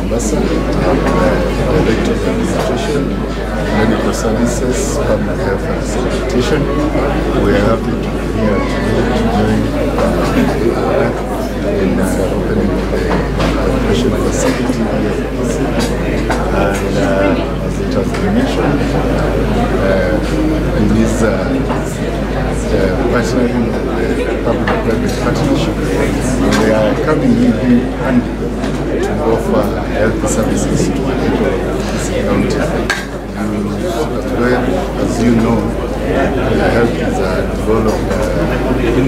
Mombasa. I'm Director of Administration, Medical Services, Public Health and Sanitation. We are happy to be here today in opening the outpatient facility here at Kisii. And as it has been mentioned, in this partnering with the public-private partnership, we are coming in handy to offer health services to people in Kisii County. As you know, health is a developed in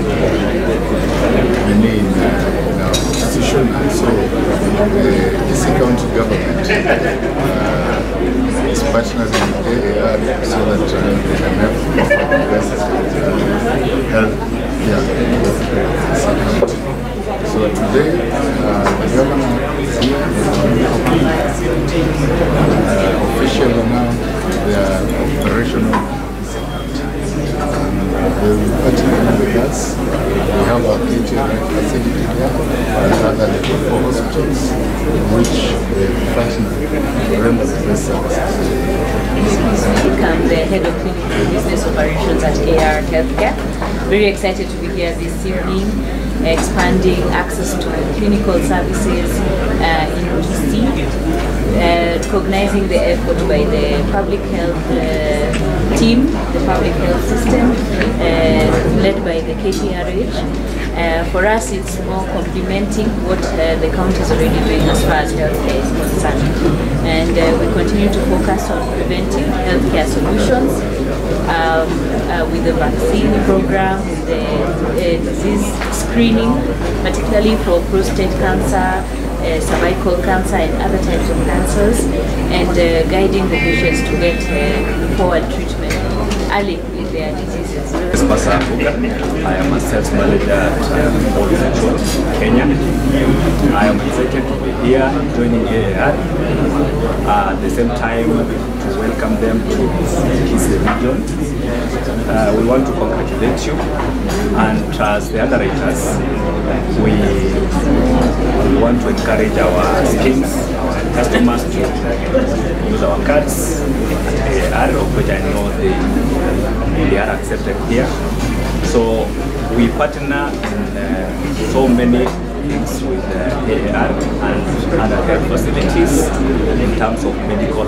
our constitution, and so the Kisii County government is partnering with AAR so that they can have the best health here in Kisii County. So today, the governor is here, officially now they are operational. They will partner with us. We have our KTR facility there, and other level 4 hospitals in which they partner to render the best services. I'm the head of clinical business operations at AR Healthcare. Very excited to be here this evening, expanding access to clinical services in Kisii, recognizing the effort by the public health team, the public health system, led by the KTRH. For us, it's more complementing what the county is already doing as far as healthcare is concerned. And we continue to focus on preventive healthcare solutions with the vaccine program, with the disease screening, particularly for prostate cancer, cervical cancer and other types of cancers, and guiding the patients to get forward treatment early with their diseases. I am a sales manager at Outpatient, Kenya. I am excited to be here joining AAR. At the same time, to welcome them to Kisii region. We want to congratulate you, and as the underwriters, we want to encourage our schemes, our customers to use our cards at AAR, of which I know they are accepted here. So we partner in so many things with AAR and other health facilities in terms of medical